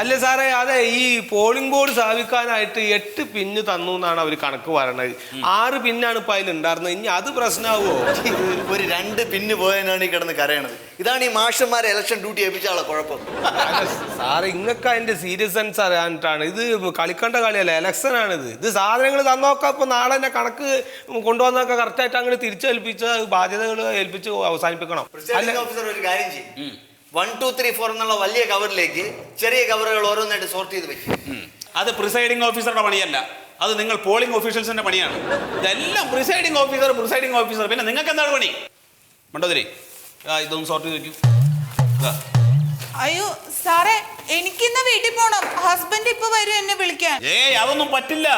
അല്ല സാറേ, അതെ, ഈ പോളിംഗ് ബോർഡ് സ്ഥാപിക്കാനായിട്ട് 8 പിന്ന് തന്നു എന്നാണ് അവർ കണക്ക് പറയണത്. 6 പിന്നാണ് ഇപ്പൊ അതിലുണ്ടായിരുന്നത്. ഇനി അത് പ്രശ്നമാവോ? ഒരു 2 പിന്ന് പോയതിനാണ് ഈ കിടന്ന് കരയണത്. ഇതാണ് ഈ മാഷന്മാരെ ഇലക്ഷൻ ഡ്യൂട്ടി ഏൽപ്പിച്ചാളെ കുഴപ്പം. സാറ് ഇങ്ങക്ക് അതിന്റെ സീരിയസ്നെസ് അറിയാനിട്ടാണ്. ഇത് കളിക്കേണ്ട കളിയല്ല, ഇലക്ഷൻ ആണിത്. ഇത് സാധനങ്ങൾ തന്നോക്കെ ഇപ്പൊ നാളെ തന്നെ കണക്ക് കൊണ്ടുവന്നൊക്കെ കറക്റ്റായിട്ട് അങ്ങോട്ട് തിരിച്ചേൽപ്പിച്ച് ബാധ്യതകൾ ഏൽപ്പിച്ച് അവസാനിപ്പിക്കണം. ഓഫീസർ ഒരു കാര്യം ചെയ്യും, 1 2 3 4 എന്നുള്ള വലിയ കവറിലേക്ക് ചെറിയ കവറുകൾ ഓരോന്നായിട്ട് സോർട്ട് ചെയ്ത് വെക്കും. അത് പ്രിസൈഡിംഗ് ഓഫീസറുടെ പണിയല്ല, അത് നിങ്ങൾ പോളിംഗ് ഓഫീഷ്യൽസിന്റെ പണിയാണ്. ഇതെല്ലാം പ്രിസൈഡിംഗ് ഓഫീസർ. പിന്നെ നിങ്ങൾക്ക് എന്താണ് പണി? മണ്ടോതിരി, ഇതൊന്ന് സോർട്ട് ചെയ്ത് വെക്കും. അയ്യോ സാറേ, എനിക്കിന്ന് വീട്ടിൽ പോണം. ഹസ്ബൻഡ് ഇപ്പൊ വരും എന്നെ വിളിക്കാൻ. അതൊന്നും പറ്റില്ല.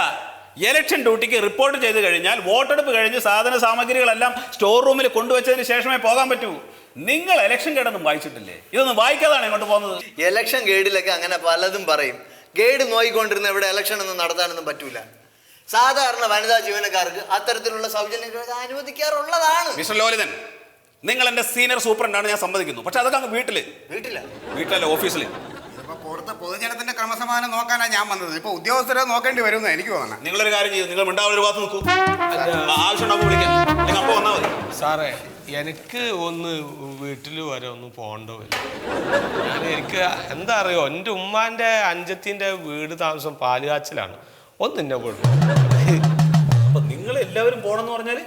ഇലക്ഷൻ ഡ്യൂട്ടിക്ക് റിപ്പോർട്ട് ചെയ്ത് കഴിഞ്ഞാൽ വോട്ടെടുപ്പ് കഴിഞ്ഞ് സാധന സാമഗ്രികളെല്ലാം സ്റ്റോർ റൂമിൽ കൊണ്ടുവച്ചതിന് ശേഷമേ പോകാൻ പറ്റൂ. നിങ്ങൾ ഇലക്ഷൻ ഗൈഡൊന്നും വായിച്ചിട്ടില്ലേ? ഇതൊന്നും വായിക്കാതാണ് ഇങ്ങോട്ട് പോകുന്നത്. ഇലക്ഷൻ ഗൈഡിലൊക്കെ അങ്ങനെ പലതും പറയും. ഗൈഡ് നോക്കിക്കൊണ്ടിരുന്ന ഇവിടെ ഇലക്ഷൻ ഒന്നും നടത്താനൊന്നും പറ്റൂല. സാധാരണ വനിതാ ജീവനക്കാർക്ക് അത്തരത്തിലുള്ള സൗജന്യങ്ങൾ അനുവദിക്കാറുള്ളതാണ്. മിസ്റ്റർ ലോലിതൻ, നിങ്ങൾ എന്റെ സീനിയർ സൂപ്രണ്ടാണ്, ഞാൻ സമ്മതിക്കുന്നു. പക്ഷെ അതൊക്കെ അങ്ങ് വീട്ടിലല്ല ഓഫീസിൽ. പുറത്ത് പൊതുജനത്തിന്റെ ക്രമസമാധാനം നോക്കാനാണ് ഞാൻ വന്നത്. ഇപ്പൊ ഉദ്യോഗസ്ഥരെ നോക്കേണ്ടി വരുമെന്ന് എനിക്ക് തോന്നണം. നിങ്ങളൊരു കാര്യം ചെയ്യും, നിങ്ങൾ മിണ്ടാവുന്ന ഒരു ഭാഗത്ത് നിൽക്കൂ. ആവശ്യമുണ്ടാകുമ്പോൾ വിളിക്കാം. നിങ്ങൾ അപ്പോൾ വന്നാൽ മതി. സാറേ, എനിക്ക് ഒന്ന് വീട്ടിൽ വരെ ഒന്ന് പോകേണ്ട വരും. എനിക്ക് എന്താ അറിയോ, എൻ്റെ ഉമ്മാൻ്റെ അഞ്ചത്തിൻ്റെ വീട് താമസം പാലുകാച്ചിലാണ്. ഒന്നെന്നെ പോയിട്ട്. അപ്പൊ നിങ്ങൾ എല്ലാവരും പോകണമെന്ന് പറഞ്ഞാൽ?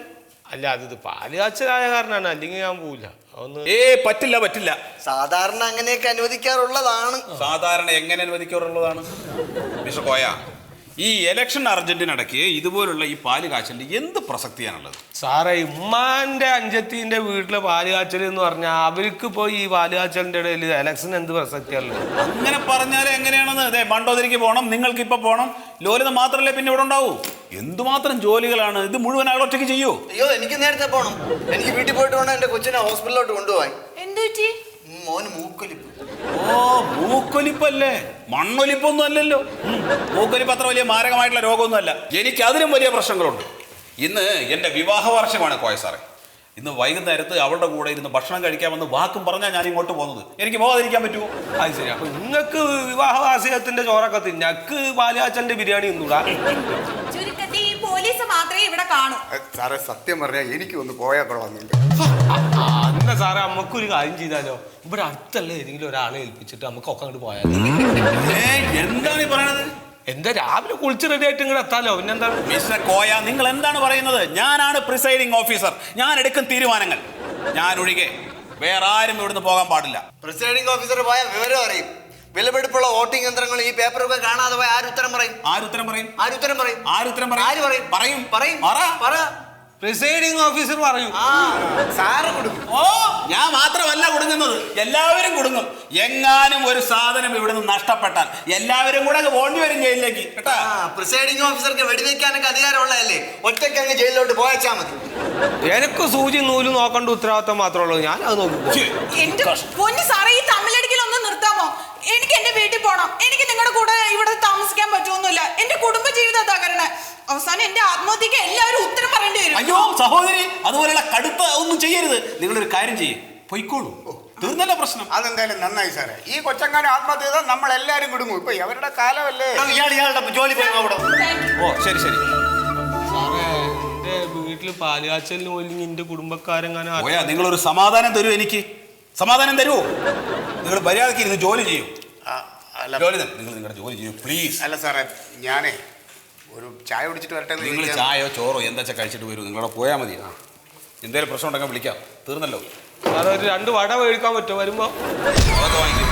അല്ല, അത് പാലുകാച്ചലായ കാരണമാണ്, അല്ലെങ്കിൽ ഞാൻ പോവില്ല. പറ്റില്ല. സാധാരണ അങ്ങനെയൊക്കെ അനുവദിക്കാറുള്ളതാണ്. സാധാരണ എങ്ങനെ അനുവദിക്കാറുള്ളതാണ്? മിസ്റ്റർ കോയ, ഈ ഇലക്ഷൻ അർജന്റിനിടയ്ക്ക് ഇതുപോലുള്ള ഈ പാല് കാച്ചലിന് എന്ത് പ്രസക്തിയാണുള്ളത്? സാറേ, ഉമ്മാന്റെ അഞ്ചത്തിന്റെ വീട്ടിലെ പാല് കാച്ചൽ എന്ന് പറഞ്ഞാൽ അവർക്ക് പോയി ഈ പാല് കാച്ചലിന്റെ ഇടയിൽ ഇലക്ഷൻ എന്ത് പ്രസക്തിയാണുള്ളത്? അങ്ങനെ പറഞ്ഞാൽ എങ്ങനെയാണെന്ന്? അതെ, മണ്ടോതിരിക്ക് പോകണം, നിങ്ങൾക്ക് ഇപ്പൊ പോകണം. ലോലിത മാത്രമല്ലേ പിന്നെ ഇവിടെ ഉണ്ടാവൂ? എന്തുമാത്രം ജോലികളാണ് ഇത് മുഴുവൻ ആളൊറ്റയ്ക്ക് ചെയ്യൂ? അയ്യോ, എനിക്ക് നേരത്തെ പോകണം. എനിക്ക് വീട്ടിൽ പോയിട്ട് വേണം എന്റെ കൊച്ചിനെ ഹോസ്പിറ്റലിലോട്ട് കൊണ്ടുപോയി. എന്തു പറ്റി? മോന് മൂക്കൊലിപ്പ്. മൂക്കൊലിപ്പല്ലേ, മണ്ണൊലിപ്പൊന്നും അല്ലല്ലോ. മൂക്കൊലിപ്പ് അത്ര വലിയ മാരകമായിട്ടുള്ള രോഗമൊന്നുമല്ല. എനിക്ക് അതിലും വലിയ പ്രശ്നങ്ങളുണ്ട്. ഇന്ന് എൻ്റെ വിവാഹ വാർഷികമാണ് കോയ സാറേ. ഇന്ന് വൈകുന്നേരത്ത് അവളുടെ കൂടെ ഇരുന്ന് ഭക്ഷണം കഴിക്കാമെന്ന് വാക്കും പറഞ്ഞാൽ ഞാൻ ഇങ്ങോട്ട് പോകുന്നത്. എനിക്ക് പോകാതിരിക്കാൻ പറ്റുമോ? അത് ശരി. അപ്പൊ നിങ്ങൾക്ക് വിവാഹ വാർഷികത്തിന്റെ ചോറൊക്കെ തിന്നക്ക് പാലുകാച്ചലിന്റെ ബിരിയാണി തിന്നൂടാ? ചുരുക്കത്തിൽ ഈ പോലീസ് മാത്രമേ ഇവിടെ കാണൂ. സാറേ, സത്യം പറഞ്ഞാൽ എനിക്ക് ഒന്ന് പോയാൽ കൊള്ളാമെന്നുണ്ട്. എന്നാ സാറേ, നമുക്കൊരു കാര്യം ചെയ്താലോ? ഇവിടെ അടുത്തുള്ള ഏതെങ്കിലും ഒരാളെ ഏൽപ്പിച്ചിട്ട് നമുക്കൊക്കെ അങ്ങോട്ട് പോയാൽ. എന്താണ് ഈ പറയണത്? എന്താ, രാവിലെ കുളിച്ച് റെഡി ആയിട്ട് ഇങ്ങോട്ട് എത്താലോ? പിന്നെന്താ? മിസ്റ്റർ കോയ, നിങ്ങൾ എന്താണ് പറയുന്നത്? ഞാനാണ് പ്രിസൈഡിംഗ് ഓഫീസർ. ഞാൻ എടുക്കും തീരുമാനങ്ങൾ. ഞാൻ ഒഴികെ വേറെ ആരും ഇവിടുന്ന് പോകാൻ പാടില്ല. പ്രിസൈഡിംഗ് ഓഫീസർ പോയാൽ വിവരം അറിയും. വിലപിടിപ്പുള്ള വോട്ടിംഗ് യന്ത്രങ്ങൾ ഈ പേപ്പറൊക്കെ കാണാതെ പോയി ആരുത്തരം പറയും? പ്രിസൈഡിംഗ് ഓഫീസർ പറയും. സാറ് കൊടുക്കും. ഞാൻ മാത്രമല്ല കൊടുക്കുന്നത്, എല്ലാവരും കൊടുക്കും. എങ്ങാനും ഒരു സാധനം ഇവിടെ നിന്ന് നഷ്ടപ്പെട്ടാൽ എല്ലാവരും കൂടെ പോണ്ടി വരും ജയിലിലേക്ക്. കേട്ടാ, പ്രിസൈഡിംഗ് ഓഫീസർക്ക് വെടിവെക്കാനൊക്കെ അധികാരമുള്ളതല്ലേ? ഒറ്റയ്ക്ക് അങ്ങ് ജയിലിലോട്ട് പോയച്ചാൽ മതി. എനിക്ക് സൂചി നൂല് നോക്കേണ്ട ഉത്തരവാദിത്തം മാത്രമേ ഉള്ളൂ. ഞാൻ അത് നോക്കും. എന്റെ പൊന്നു സാറേ, ഈ തമ്മിലടിക്കലൊന്നും നിർത്താമോ? എനിക്ക് എന്റെ വീട്ടിൽ പോണം. എനിക്ക് നിങ്ങളുടെ കൂടെ ഇവിടെ താമസിക്കാൻ പറ്റുമൊന്നുമില്ല. എന്റെ കുടുംബ ജീവിതം തകരണേ. അവസാനം എന്റെ ആത്മഹത്യക്ക് എല്ലാവരും ഉത്തരം പറയേണ്ടി വരും. അയ്യോ സഹോദരി, അതുപോലെയുള്ള കടുത്ത ഒന്നും ചെയ്യരുത്. നിങ്ങളൊരു കാര്യം ചെയ്യേ, പൊയ്ക്കോളൂ. തീർന്നല്ല പ്രശ്നം. അതെന്തായാലും നന്നായി സാറേ. ഈ കൊച്ചങ്ങാനും ആത്മഹത്യ ചെയ്താൽ നമ്മൾ എല്ലാവരും കുടുങ്ങും. ഇപ്പൊ അവരുടെ കാലമല്ലേ. ഇയാളുടെ ജോലി പോയി അവിടെ. ശരി. സാറേ, എന്റെ വീട്ടില് പാലുകാച്ചലിന് പോയി എന്റെ കുടുംബക്കാരെങ്ങാനും. നിങ്ങളൊരു സമാധാനം തരൂ. എനിക്ക് സമാധാനം തരുമോ? നിങ്ങൾ മര്യാദയ്ക്ക് ഇരുന്ന് ജോലി ചെയ്യൂ. നിങ്ങൾ നിങ്ങളുടെ ജോലി ചെയ്യൂ പ്ലീസ്. അല്ല സാറേ, ഞാനേ ഒരു ചായ കുടിച്ചിട്ട് വരട്ടെ. നിങ്ങൾ ചായയോ ചോറോ എന്താ വെച്ചാൽ കഴിച്ചിട്ട് വരൂ. നിങ്ങളവിടെ പോയാൽ മതി. എന്തെങ്കിലും പ്രശ്നം ഉണ്ടെങ്കിൽ വിളിക്കാം. തീർന്നല്ലോ. സാറേ, ഒരു 2 വട മേടിക്കാൻ പറ്റുമോ വരുമ്പോ? അതൊക്കെ വാങ്ങിക്കും.